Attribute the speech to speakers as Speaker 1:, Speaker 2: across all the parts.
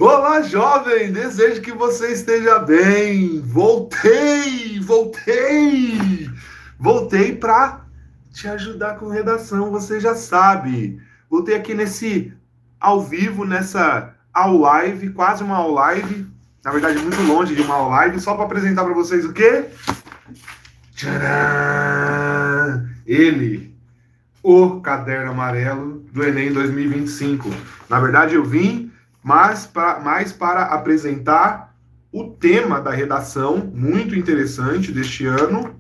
Speaker 1: Olá, jovem! Desejo que você esteja bem. Voltei para te ajudar com redação, você já sabe. Voltei aqui nesse ao vivo, nessa ao live, quase uma ao live. Na verdade, muito longe de uma ao live, só para apresentar para vocês o quê? Tcharam! Ele, o caderno amarelo do Enem 2025. Na verdade, eu vim mais para apresentar o tema da redação, muito interessante deste ano,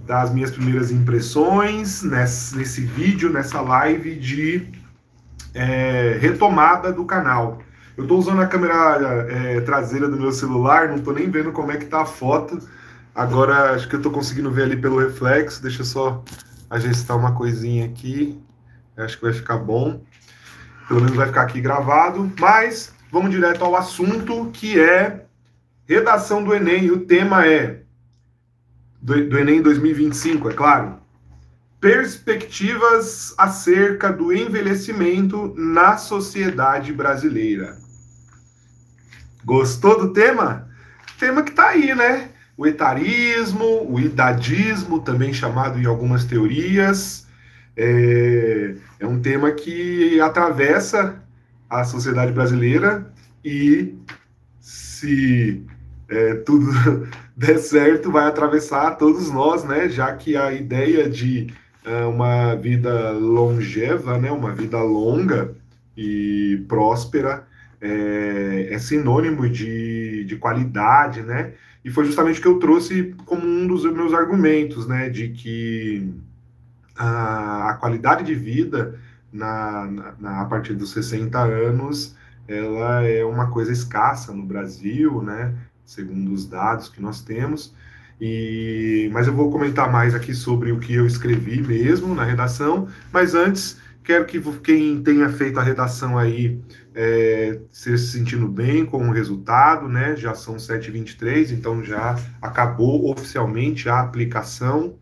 Speaker 1: das minhas primeiras impressões nesse vídeo, nessa live de retomada do canal. Eu estou usando a câmera traseira do meu celular, não estou nem vendo como é que está a foto. Agora acho que eu estou conseguindo ver ali pelo reflexo. Deixa eu só ajustar uma coisinha aqui. Acho que vai ficar bom. Pelo menos vai ficar aqui gravado. Mas vamos direto ao assunto, que é redação do Enem. O tema é do Enem 2025, é claro. Perspectivas acerca do envelhecimento na sociedade brasileira. Gostou do tema? Tema que tá aí, né? O etarismo, o idadismo, também chamado em algumas teorias, é um tema que atravessa a sociedade brasileira e, se tudo der certo, vai atravessar todos nós, né? Já que a ideia de uma vida longeva, né? Uma vida longa e próspera é sinônimo de qualidade, né? E foi justamente o que eu trouxe como um dos meus argumentos, né? De que a qualidade de vida a partir dos 60 anos, ela é uma coisa escassa no Brasil, né? Segundo os dados que nós temos. Mas eu vou comentar mais aqui sobre o que eu escrevi mesmo na redação. Mas antes, quero que quem tenha feito a redação aí se sentindo bem com o resultado, né? Já são 7h23, então já acabou oficialmente a aplicação.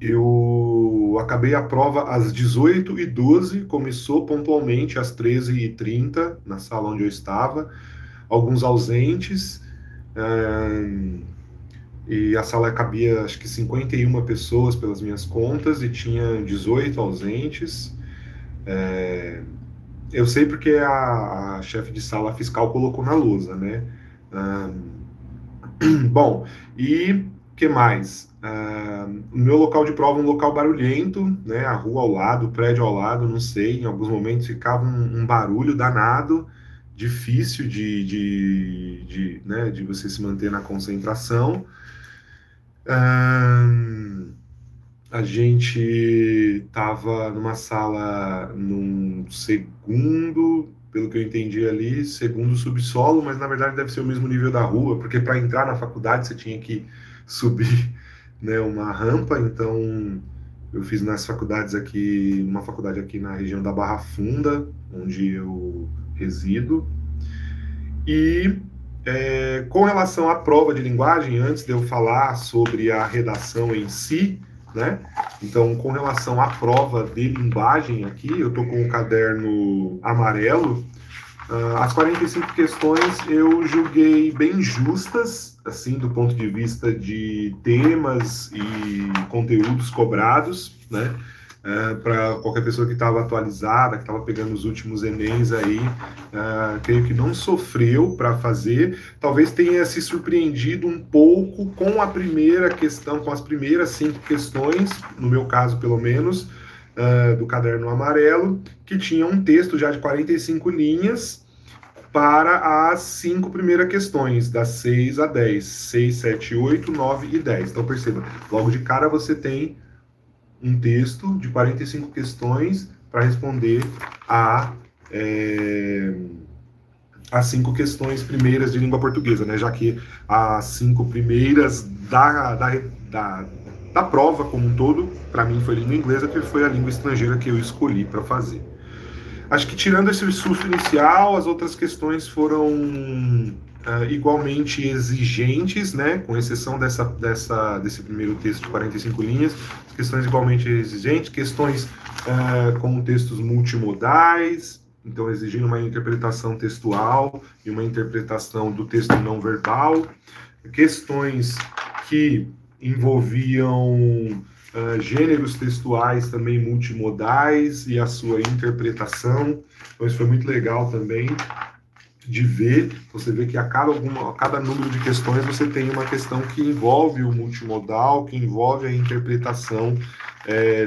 Speaker 1: Eu acabei a prova às 18h12, começou pontualmente às 13h30, na sala onde eu estava, alguns ausentes, e a sala cabia, acho que 51 pessoas pelas minhas contas, e tinha 18 ausentes. Eu sei porque a chefe de sala fiscal colocou na lousa, né? Bom, e que mais? O meu local de prova é um local barulhento, né? A rua ao lado, o prédio ao lado, não sei. Em alguns momentos ficava um barulho danado, difícil né, de você se manter na concentração. A gente estava numa sala, num segundo, pelo que eu entendi ali, segundo subsolo, mas na verdade deve ser o mesmo nível da rua, porque para entrar na faculdade você tinha que subir, né, uma rampa. Então eu fiz nas faculdades aqui, uma faculdade aqui na região da Barra Funda, onde eu resido. E com relação à prova de linguagem, antes de eu falar sobre a redação em si, né? Então, com relação à prova de linguagem aqui, eu estou com o caderno amarelo. As 45 questões eu julguei bem justas, assim, do ponto de vista de temas e conteúdos cobrados, né? Para qualquer pessoa que estava atualizada, que estava pegando os últimos Enems aí, creio que não sofreu para fazer. Talvez tenha se surpreendido um pouco com a primeira questão, com as primeiras 5 questões, no meu caso pelo menos, do caderno amarelo, que tinha um texto já de 45 linhas para as 5 primeiras questões, das 6 a 10, 6, 7, 8, 9 e 10. Então perceba, logo de cara você tem um texto de 45 questões para responder as 5 questões primeiras de língua portuguesa, né? Já que as 5 primeiras da prova como um todo, para mim foi língua inglesa, que foi a língua estrangeira que eu escolhi para fazer. Acho que tirando esse susto inicial, as outras questões foram igualmente exigentes, né, com exceção desse primeiro texto de 45 linhas, questões igualmente exigentes, questões com textos multimodais, então exigindo uma interpretação textual e uma interpretação do texto não verbal, questões que envolviam gêneros textuais também multimodais e a sua interpretação. Então isso foi muito legal também de ver. Você vê que a cada número de questões você tem uma questão que envolve o multimodal, que envolve a interpretação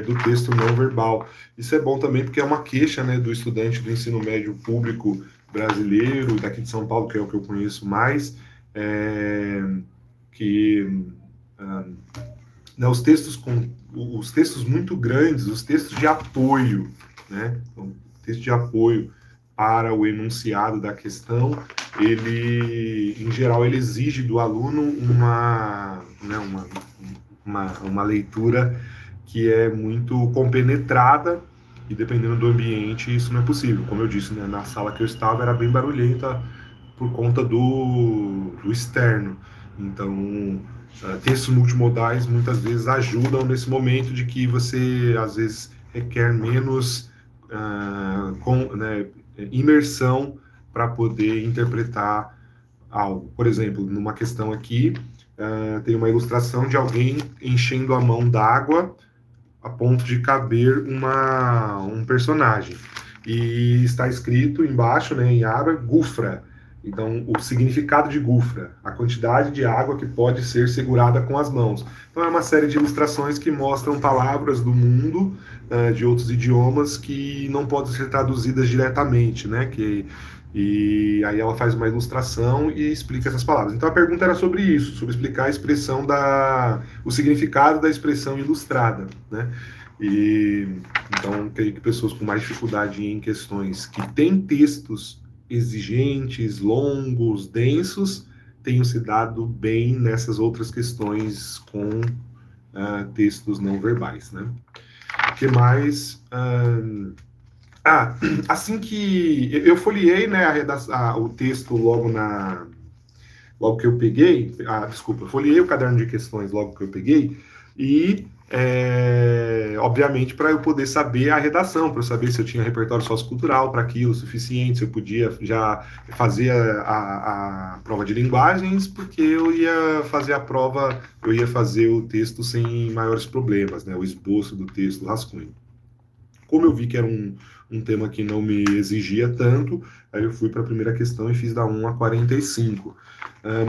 Speaker 1: do texto não verbal. Isso é bom também porque é uma queixa, né, do estudante do ensino médio público brasileiro, daqui de São Paulo, que é o que eu conheço mais, né, os textos muito grandes, os textos de apoio, né, então, texto de apoio para o enunciado da questão, ele, em geral, ele exige do aluno uma leitura que é muito compenetrada, e dependendo do ambiente, isso não é possível. Como eu disse, né, na sala que eu estava era bem barulhenta por conta do externo. Então, textos multimodais muitas vezes ajudam nesse momento de que você, às vezes, requer menos imersão para poder interpretar algo. Por exemplo, numa questão aqui, tem uma ilustração de alguém enchendo a mão d'água a ponto de caber um personagem. E está escrito embaixo, né, em árabe, gufra. Então, o significado de gufra, a quantidade de água que pode ser segurada com as mãos. Então, é uma série de ilustrações que mostram palavras do mundo, de outros idiomas, que não podem ser traduzidas diretamente, né? E aí ela faz uma ilustração e explica essas palavras. Então, a pergunta era sobre isso, sobre explicar a expressão o significado da expressão ilustrada, né? Então, creio que pessoas com mais dificuldade em questões que têm textos exigentes, longos, densos, tenham se dado bem nessas outras questões com textos não verbais, né? O que mais? Assim que eu folheei, né, o texto logo que eu peguei, folheei o caderno de questões logo que eu peguei, e obviamente para eu poder saber a redação, para eu saber se eu tinha repertório sociocultural para aquilo suficiente, se eu podia já fazer a prova de linguagens, porque eu ia fazer eu ia fazer o texto sem maiores problemas, né, o esboço do texto, o rascunho. Como eu vi que era um tema que não me exigia tanto, aí eu fui para a primeira questão e fiz da 1 a 45.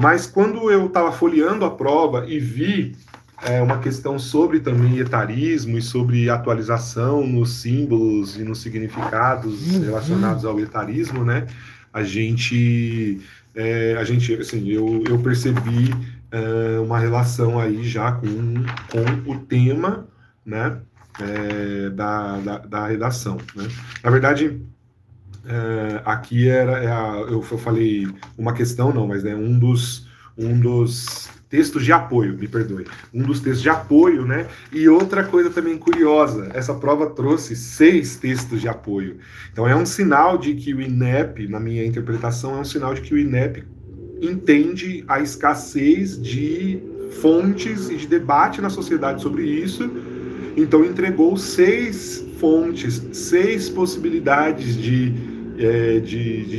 Speaker 1: Mas quando eu estava folheando a prova e vi uma questão sobre também etarismo e sobre atualização nos símbolos e nos significados relacionados ao etarismo, né? Assim, eu percebi uma relação aí já com o tema, né? Da redação, né? Na verdade, aqui eu falei uma questão, não, mas um dos textos de apoio, me perdoe, um dos textos de apoio, né? E outra coisa também curiosa, essa prova trouxe 6 textos de apoio. Então é um sinal de que o INEP, na minha interpretação, é um sinal de que o INEP entende a escassez de fontes e de debate na sociedade sobre isso. Então entregou 6 fontes, 6 possibilidades de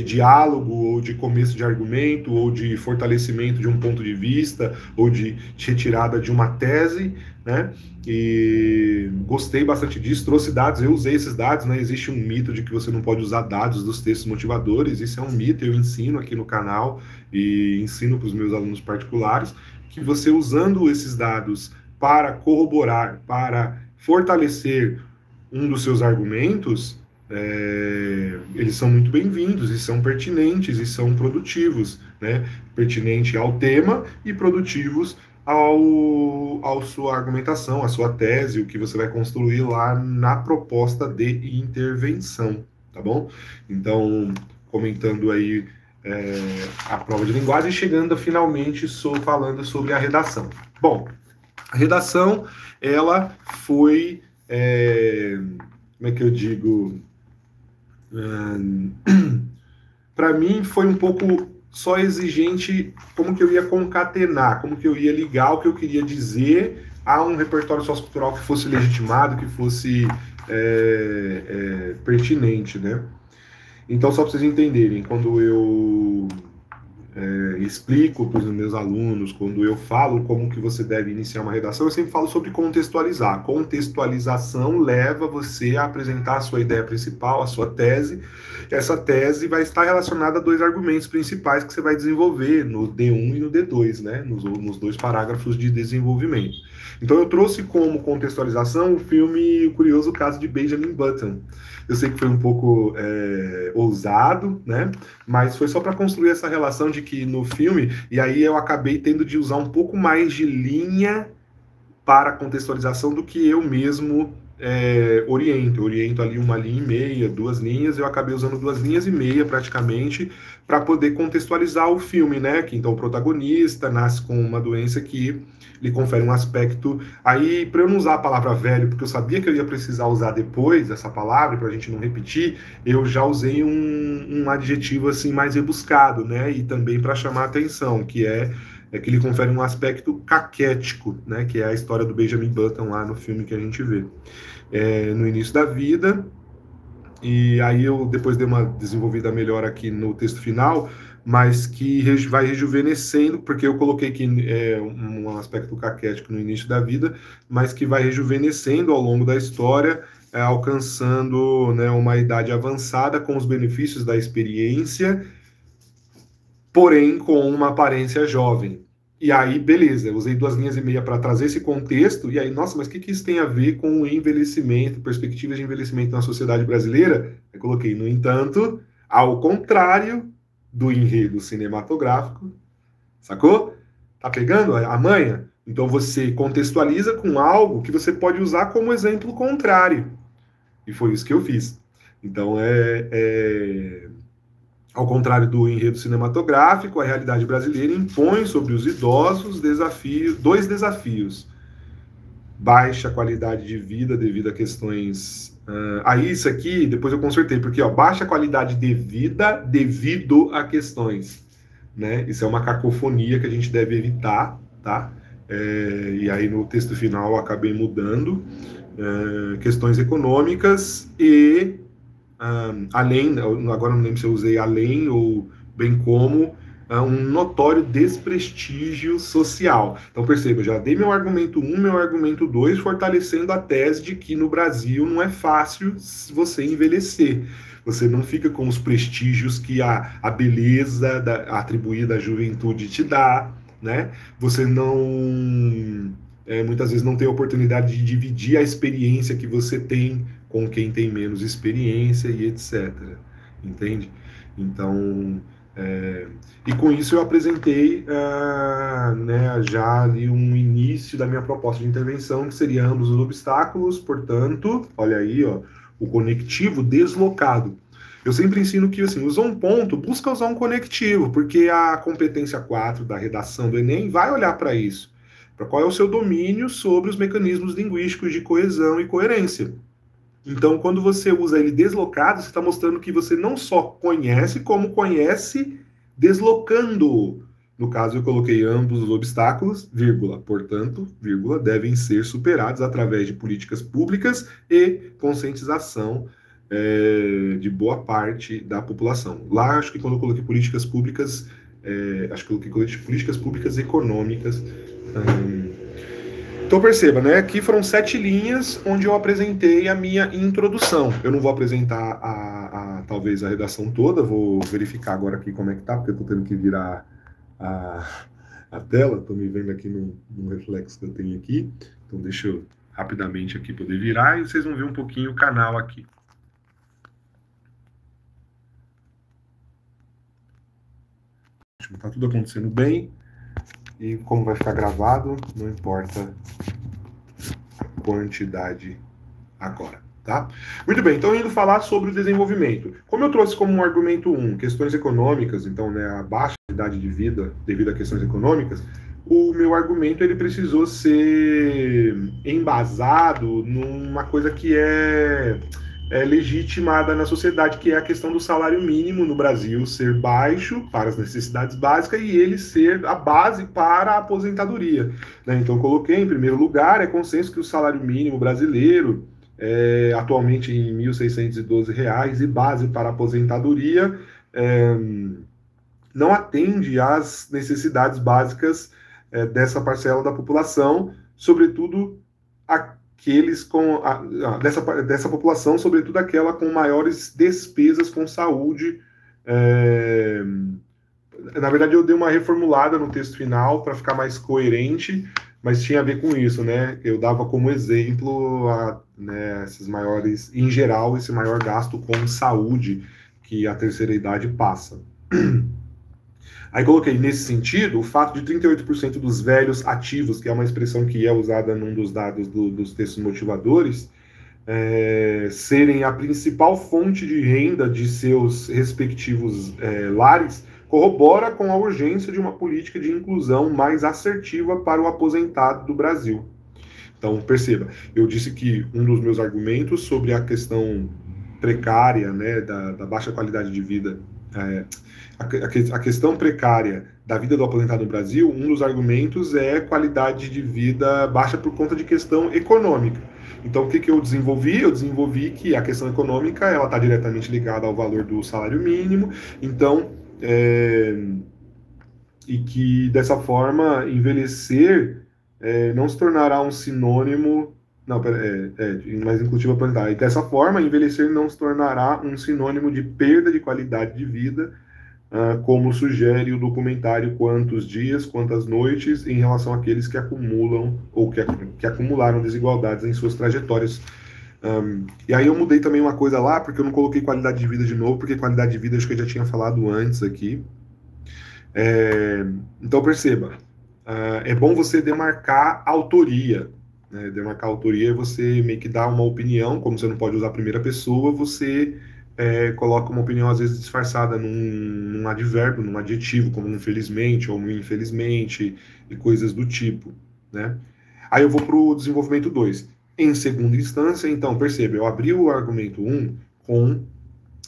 Speaker 1: diálogo, ou de começo de argumento, ou de fortalecimento de um ponto de vista, ou de retirada de uma tese, né? E gostei bastante disso, trouxe dados, eu usei esses dados, né? Existe um mito de que você não pode usar dados dos textos motivadores, isso é um mito, eu ensino aqui no canal e ensino para os meus alunos particulares, que você usando esses dados para corroborar, para fortalecer um dos seus argumentos, eles são muito bem-vindos e são pertinentes e são produtivos, né? Pertinente ao tema e produtivos ao sua argumentação, à sua tese, o que você vai construir lá na proposta de intervenção, tá bom? Então, comentando aí a prova de linguagem, chegando finalmente falando sobre a redação. Bom, a redação, ela foi, como é que eu digo, para mim foi um pouco só exigente como que eu ia concatenar, como que eu ia ligar o que eu queria dizer a um repertório sociocultural que fosse legitimado, que fosse pertinente, né? Então, só para vocês entenderem, quando eu explico para os meus alunos, quando eu falo como que você deve iniciar uma redação, eu sempre falo sobre contextualizar. Contextualização leva você a apresentar a sua ideia principal, a sua tese. Essa tese vai estar relacionada a dois argumentos principais que você vai desenvolver no D1 e no D2, né? Nos dois parágrafos de desenvolvimento. Então eu trouxe como contextualização o filme O Curioso Caso de Benjamin Button. Eu sei que foi um pouco ousado, né? Mas foi só para construir essa relação de que no filme, e aí eu acabei tendo de usar um pouco mais de linha para contextualização do que eu mesmo oriento. Eu oriento ali 1,5 linha, 2 linhas, eu acabei usando 2,5 linhas praticamente para poder contextualizar o filme, né? Que então o protagonista nasce com uma doença que lhe confere um aspecto. Aí, para eu não usar a palavra velho, porque eu sabia que eu ia precisar usar depois essa palavra, para a gente não repetir, eu já usei um adjetivo assim mais rebuscado, né? E também para chamar a atenção, que que ele confere um aspecto caquético, né? Que é a história do Benjamin Button lá no filme que a gente vê. No início da vida, e aí eu depois dei uma desenvolvida melhor aqui no texto final, mas que vai rejuvenescendo, porque eu coloquei aqui um aspecto caquético no início da vida, mas que vai rejuvenescendo ao longo da história, alcançando, né, uma idade avançada com os benefícios da experiência, porém com uma aparência jovem. E aí, beleza, eu usei 2,5 linhas para trazer esse contexto, e aí, nossa, mas o que isso tem a ver com o envelhecimento, perspectivas de envelhecimento na sociedade brasileira? Eu coloquei, no entanto, ao contrário do enredo cinematográfico, sacou? Tá pegando a manha? Então você contextualiza com algo que você pode usar como exemplo contrário. E foi isso que eu fiz. Então ao contrário do enredo cinematográfico, a realidade brasileira impõe sobre os idosos dois desafios. Baixa qualidade de vida devido a questões... aí isso aqui, depois eu consertei, porque baixa qualidade de vida devido a questões. Né? Isso é uma cacofonia que a gente deve evitar, tá? E aí no texto final eu acabei mudando questões econômicas e além, agora não lembro se eu usei além ou bem como, um notório desprestígio social. Então perceba, eu já dei meu argumento 1, meu argumento 2, fortalecendo a tese de que no Brasil não é fácil você envelhecer. Você não fica com os prestígios que a beleza atribuída à juventude te dá, né? Você não... muitas vezes não tem a oportunidade de dividir a experiência que você tem com quem tem menos experiência e etc. Entende? Então, e com isso eu apresentei né, já ali um início da minha proposta de intervenção, que seria ambos os obstáculos, portanto, olha aí, o conectivo deslocado. Eu sempre ensino que, assim, usou um ponto, busca usar um conectivo, porque a competência 4 da redação do Enem vai olhar para isso. Para qual é o seu domínio sobre os mecanismos linguísticos de coesão e coerência. Então, quando você usa ele deslocado, você está mostrando que você não só conhece, como conhece deslocando. No caso, eu coloquei ambos os obstáculos, vírgula, portanto, vírgula, devem ser superados através de políticas públicas e conscientização de boa parte da população. Lá, acho que quando eu coloquei políticas públicas, acho que eu coloquei políticas públicas econômicas. Então perceba, né? Aqui foram 7 linhas onde eu apresentei a minha introdução. Eu não vou apresentar talvez a redação toda, vou verificar agora aqui como é que tá, porque eu tô tendo que virar a tela, tô me vendo aqui no reflexo que eu tenho aqui. Então deixa eu rapidamente aqui poder virar e vocês vão ver um pouquinho o canal aqui. Tá tudo acontecendo bem. E como vai ficar gravado, não importa a quantidade agora, tá? Muito bem, então indo falar sobre o desenvolvimento. Como eu trouxe como um argumento 1, questões econômicas, então, né, a baixa qualidade de vida devido a questões econômicas, o meu argumento ele precisou ser embasado numa coisa que legitimada na sociedade, que é a questão do salário mínimo no Brasil ser baixo para as necessidades básicas e ele ser a base para a aposentadoria. Né? Então, eu coloquei em primeiro lugar, é consenso que o salário mínimo brasileiro, atualmente em R$ 1.612, e base para a aposentadoria, não atende às necessidades básicas dessa parcela da população, sobretudo aqueles dessa população, sobretudo aquela com maiores despesas com saúde. Na verdade, eu dei uma reformulada no texto final para ficar mais coerente, mas tinha a ver com isso, né? Eu dava como exemplo né, esses maiores, em geral, esse maior gasto com saúde que a terceira idade passa. Aí coloquei, nesse sentido, o fato de 38% dos velhos ativos, que é uma expressão que é usada num dos dados dos textos motivadores, serem a principal fonte de renda de seus respectivos lares, corrobora com a urgência de uma política de inclusão mais assertiva para o aposentado do Brasil. Então, perceba, eu disse que um dos meus argumentos sobre a questão precária, né, da baixa qualidade de vida, a questão precária da vida do aposentado no Brasil, um dos argumentos é qualidade de vida baixa por conta de questão econômica. Então, o que eu desenvolvi? Eu desenvolvi que a questão econômica ela está diretamente ligada ao valor do salário mínimo, então, e que dessa forma envelhecer não se tornará um sinônimo. Não, mais inclusivo aposentar. E dessa forma, envelhecer não se tornará um sinônimo de perda de qualidade de vida, como sugere o documentário Quantos Dias, Quantas Noites, em relação àqueles que acumulam ou que acumularam desigualdades em suas trajetórias. E aí eu mudei também uma coisa lá, porque eu não coloquei qualidade de vida de novo, porque qualidade de vida acho que eu já tinha falado antes aqui. Então perceba, é bom você demarcar autoria. Né? Demarcar autoria é você meio que dar uma opinião, como você não pode usar a primeira pessoa, você coloca uma opinião às vezes disfarçada num advérbio, num adjetivo, como infelizmente ou infelizmente, e coisas do tipo. Né? Aí eu vou para o desenvolvimento 2. Em segunda instância, então, perceba, eu abri o argumento 1 com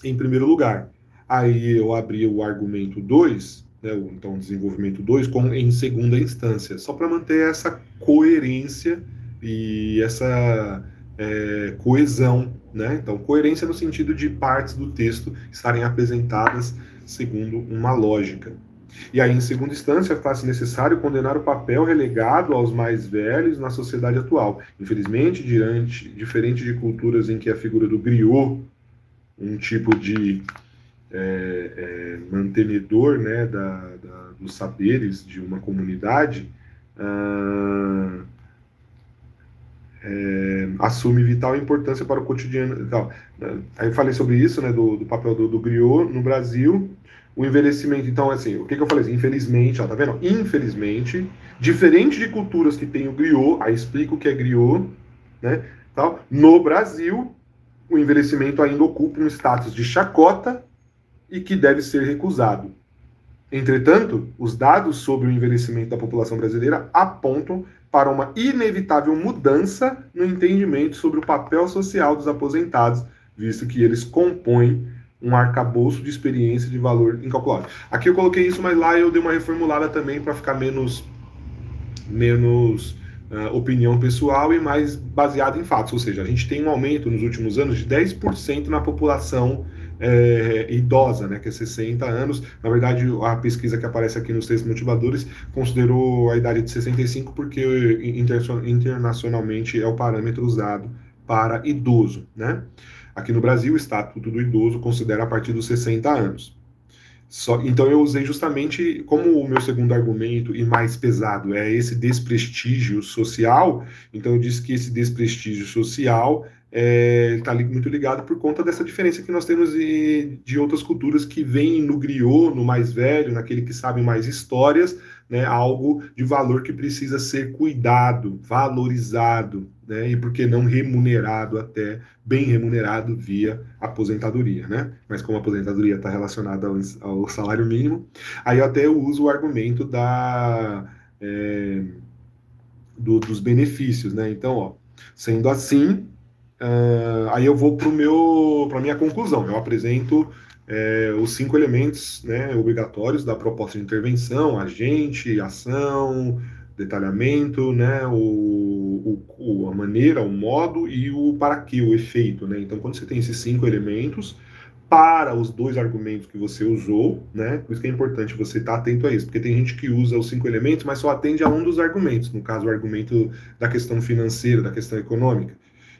Speaker 1: em primeiro lugar. Aí eu abri o argumento 2, né, então desenvolvimento 2, com em segunda instância, só para manter essa coerência e essa coesão, né? Então, coerência no sentido de partes do texto estarem apresentadas segundo uma lógica. E aí, em segunda instância, faz-se necessário condenar o papel relegado aos mais velhos na sociedade atual. Infelizmente, diferente de culturas em que a figura do griot, um tipo de mantenedor, né, dos saberes de uma comunidade, assume vital importância para o cotidiano. Então, aí eu falei sobre isso, né, do papel do griot no Brasil, o envelhecimento. Então, assim, o que eu falei? Infelizmente, ó, tá vendo? Infelizmente, diferente de culturas que tem o griot, aí explico o que é griot, né, tal, no Brasil, o envelhecimento ainda ocupa um status de chacota e que deve ser recusado. Entretanto, os dados sobre o envelhecimento da população brasileira apontam para uma inevitável mudança no entendimento sobre o papel social dos aposentados, visto que eles compõem um arcabouço de experiência de valor incalculável. Aqui eu coloquei isso, mas lá eu dei uma reformulada também para ficar menos opinião pessoal e mais baseado em fatos. Ou seja, a gente tem um aumento nos últimos anos de 10% na população idosa, né, que é 60 anos. Na verdade, a pesquisa que aparece aqui nos textos motivadores considerou a idade de 65 porque internacionalmente é o parâmetro usado para idoso, né? Aqui no Brasil, o Estatuto do Idoso considera a partir dos 60 anos. Então eu usei justamente, como o meu segundo argumento e mais pesado é esse desprestígio social, então eu disse que esse desprestígio social está muito ligado por conta dessa diferença que nós temos de outras culturas que veem no griot, no mais velho, naquele que sabe mais histórias, né, algo de valor que precisa ser cuidado, valorizado, né, e por que não remunerado, até bem remunerado via aposentadoria, né? Mas como a aposentadoria está relacionada ao salário mínimo, aí eu até uso o argumento dos benefícios, né? Então, ó, sendo assim, Aí eu vou para a minha conclusão. Eu apresento os 5 elementos, né, obrigatórios da proposta de intervenção: agente, ação, detalhamento, né, a maneira, o modo e o para quê, o efeito. Né? Então, quando você tem esses 5 elementos, para os 2 argumentos que você usou, né? Por isso que é importante você estar atento a isso, porque tem gente que usa os 5 elementos, mas só atende a um dos argumentos, no caso, o argumento da questão financeira, da questão econômica.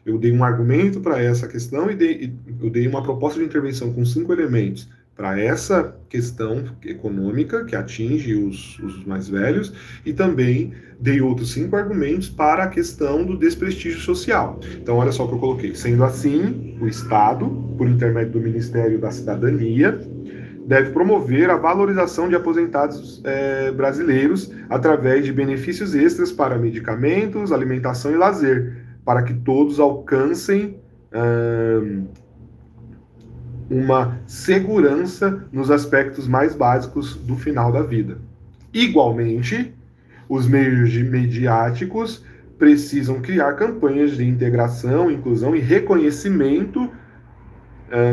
Speaker 1: Eu dei um argumento para essa questão e eu dei uma proposta de intervenção com 5 elementos para essa questão econômica que atinge os mais velhos, e também dei outros 5 argumentos para a questão do desprestígio social. Então, olha só o que eu coloquei. Sendo assim, o Estado, por intermédio do Ministério da Cidadania, deve promover a valorização de aposentados brasileiros através de benefícios extras para medicamentos, alimentação e lazer, para que todos alcancem uma segurança nos aspectos mais básicos do final da vida. Igualmente, os meios mediáticos precisam criar campanhas de integração, inclusão e reconhecimento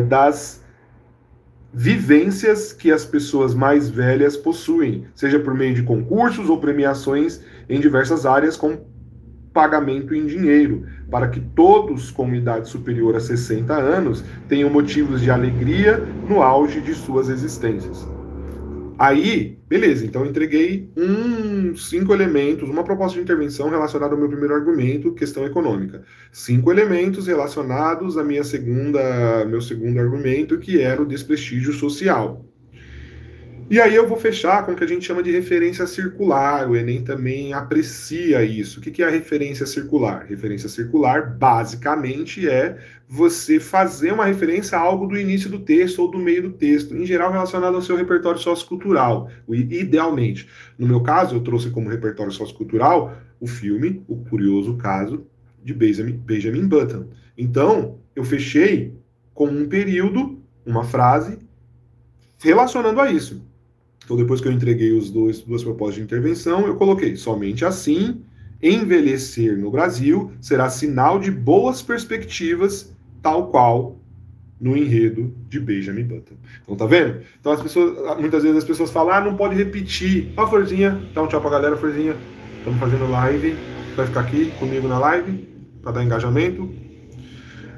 Speaker 1: das vivências que as pessoas mais velhas possuem, seja por meio de concursos ou premiações em diversas áreas com pagamento em dinheiro, para que todos com idade superior a 60 anos tenham motivos de alegria no auge de suas existências. Aí, beleza, então eu entreguei 5 elementos, uma proposta de intervenção relacionada ao meu primeiro argumento, questão econômica. 5 elementos relacionados à meu segundo argumento, que era o desprestígio social. E aí eu vou fechar com o que a gente chama de referência circular. O Enem também aprecia isso. O que é a referência circular? Referência circular, basicamente, é você fazer uma referência a algo do início do texto ou do meio do texto, em geral relacionado ao seu repertório sociocultural, idealmente. No meu caso, eu trouxe como repertório sociocultural o filme O Curioso Caso de Benjamin Button. Então, eu fechei com um período, uma frase, relacionando a isso. Então, depois que eu entreguei as duas propostas de intervenção, eu coloquei: somente assim, envelhecer no Brasil será sinal de boas perspectivas, tal qual no enredo de Benjamin Button. Então, tá vendo? Então, muitas vezes as pessoas falam: não pode repetir. Ó, Florzinha, dá um tchau pra galera, Florzinha. Estamos fazendo live, vai ficar aqui comigo na live, para dar engajamento.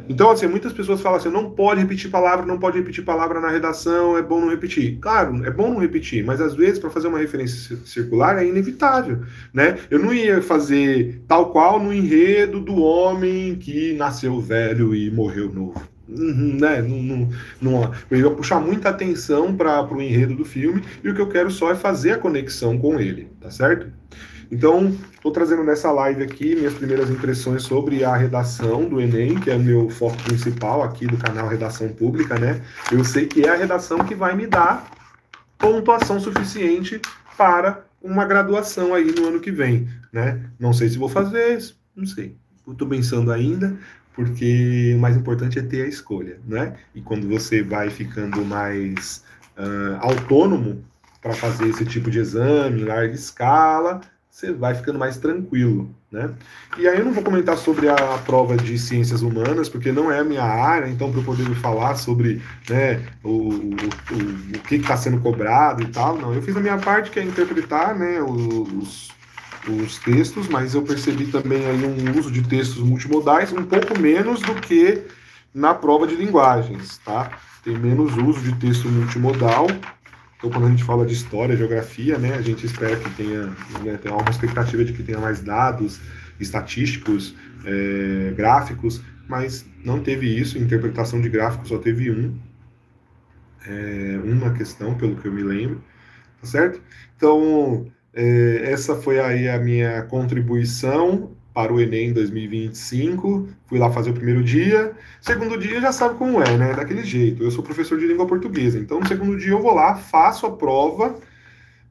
Speaker 1: Então, assim, muitas pessoas falam assim: não pode repetir palavra na redação, é bom não repetir. Claro, é bom não repetir, mas às vezes, para fazer uma referência circular, é inevitável, né? Eu não ia fazer tal qual no enredo do homem que nasceu velho e morreu novo. Né? Eu ia puxar muita atenção para o enredo do filme, e o que eu quero só é fazer a conexão com ele, tá certo? Então, estou trazendo nessa live aqui minhas primeiras impressões sobre a redação do Enem, que é o meu foco principal aqui do canal Redação Pública, né? Eu sei que é a redação que vai me dar pontuação suficiente para uma graduação aí no ano que vem, né? Não sei se vou fazer, não sei. Estou pensando ainda, porque o mais importante é ter a escolha, né? E quando você vai ficando mais autônomo para fazer esse tipo de exame em larga escala, você vai ficando mais tranquilo, né? E aí eu não vou comentar sobre a prova de ciências humanas, porque não é a minha área, então para eu poder falar sobre, né, o que está sendo cobrado e tal, não. Eu fiz a minha parte, que é interpretar, né, os textos, mas eu percebi também aí um uso de textos multimodais um pouco menos do que na prova de linguagens, tá? Tem menos uso de texto multimodal. Então, quando a gente fala de história, geografia, né, a gente espera que tenha, né, tem uma expectativa de que tenha mais dados estatísticos, gráficos, mas não teve isso. Interpretação de gráficos só teve uma questão, pelo que eu me lembro, tá certo? Então, essa foi aí a minha contribuição para o Enem 2025, fui lá fazer o primeiro dia. Segundo dia já sabe como é, né? Daquele jeito. Eu sou professor de língua portuguesa, então no segundo dia eu vou lá, faço a prova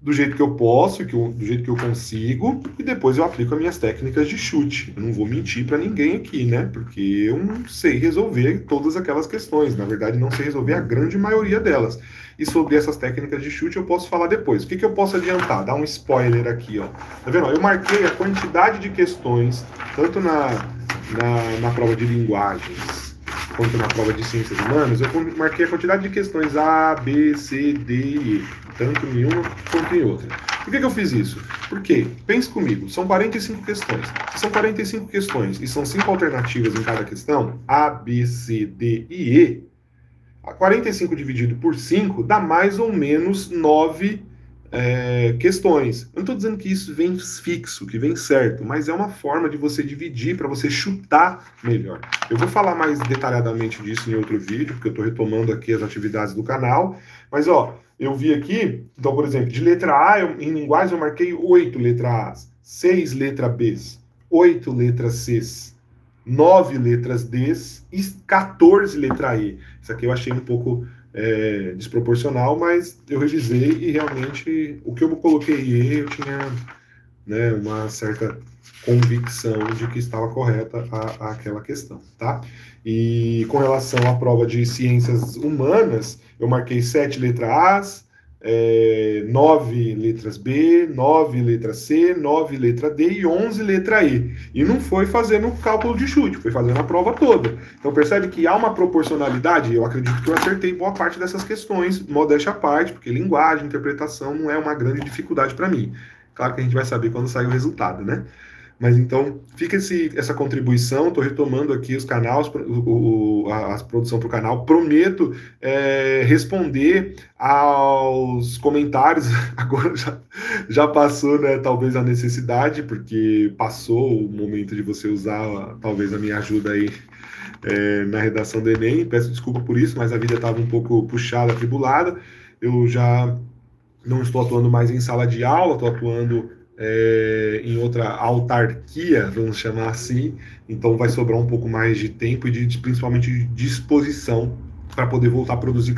Speaker 1: do jeito que eu posso, do jeito que eu consigo, e depois eu aplico as minhas técnicas de chute. Eu não vou mentir para ninguém aqui, né? Porque eu não sei resolver todas aquelas questões. Na verdade, não sei resolver a grande maioria delas. E sobre essas técnicas de chute eu posso falar depois. O que eu posso adiantar? Dar um spoiler aqui, ó. Tá vendo? Eu marquei a quantidade de questões, tanto na prova de linguagens quanto na prova de ciências humanas, eu marquei a quantidade de questões A, B, C, D e E, tanto em uma quanto em outra. Por que eu fiz isso? Porque, pense comigo, são 45 questões. Se são 45 questões e são 5 alternativas em cada questão, A, B, C, D e E, 45 dividido por 5 dá mais ou menos 9 questões. Eu não estou dizendo que isso vem fixo, que vem certo, mas é uma forma de você dividir para você chutar melhor. Eu vou falar mais detalhadamente disso em outro vídeo, porque eu estou retomando aqui as atividades do canal. Mas, ó, eu vi aqui, então, por exemplo, de letra A, em linguagem eu marquei 8 letras A, 6 letras B, 8 letras C, 9 letras D e 14 letras E. Isso aqui eu achei um pouco desproporcional, mas eu revisei e realmente o que eu coloquei E eu tinha, né, uma certa convicção de que estava correta aquela questão, tá? E com relação à prova de ciências humanas, eu marquei 7 letras A, 9 letras B, 9 letras C, 9 letra D e 11 letra E. E não foi fazendo cálculo de chute, foi fazendo a prova toda. Então percebe que há uma proporcionalidade. Eu acredito que eu acertei boa parte dessas questões, modéstia à parte, porque linguagem, interpretação não é uma grande dificuldade para mim. Claro que a gente vai saber quando sair o resultado, né? Mas então, fica essa contribuição, estou retomando aqui os canais, a produção para o canal. Prometo responder aos comentários. Agora já passou, né, talvez a necessidade, porque passou o momento de você usar, talvez, a minha ajuda aí na redação do Enem. Peço desculpa por isso, mas a vida estava um pouco puxada, atribulada. Eu já não estou atuando mais em sala de aula, estou atuando em outra autarquia, vamos chamar assim, então vai sobrar um pouco mais de tempo e principalmente de disposição para poder voltar a produzir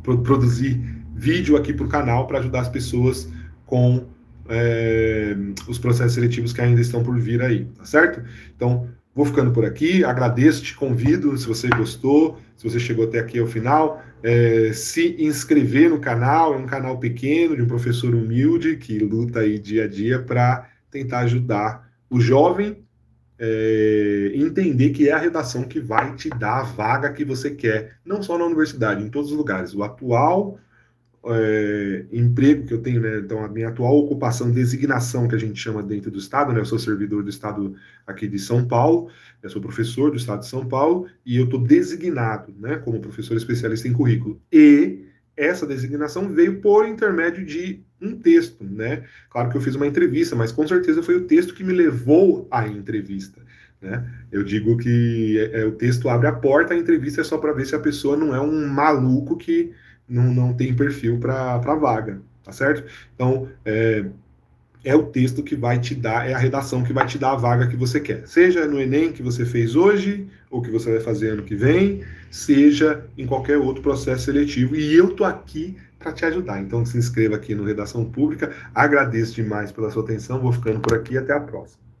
Speaker 1: produzir vídeo aqui para o canal para ajudar as pessoas com os processos seletivos que ainda estão por vir aí, tá certo? Então, vou ficando por aqui, agradeço, te convido, se você gostou, se você chegou até aqui ao final, se inscrever no canal, é um canal pequeno, de um professor humilde, que luta aí dia a dia para tentar ajudar o jovem entender que é a redação que vai te dar a vaga que você quer, não só na universidade, em todos os lugares. O atual emprego que eu tenho, né? Então a minha atual ocupação, designação que a gente chama dentro do estado, né? Eu sou servidor do estado aqui de São Paulo, eu sou professor do estado de São Paulo e eu estou designado, né, como professor especialista em currículo. E essa designação veio por intermédio de um texto, né? Claro que eu fiz uma entrevista, mas com certeza foi o texto que me levou à entrevista, né? Eu digo que o texto abre a porta, a entrevista é só para ver se a pessoa não é um maluco que não tem perfil para vaga, tá certo? Então, é o texto que vai te dar, é a redação que vai te dar a vaga que você quer. Seja no Enem que você fez hoje, ou que você vai fazer ano que vem, seja em qualquer outro processo seletivo. E eu tô aqui para te ajudar. Então, se inscreva aqui no Redação Pública. Agradeço demais pela sua atenção. Vou ficando por aqui. Até a próxima.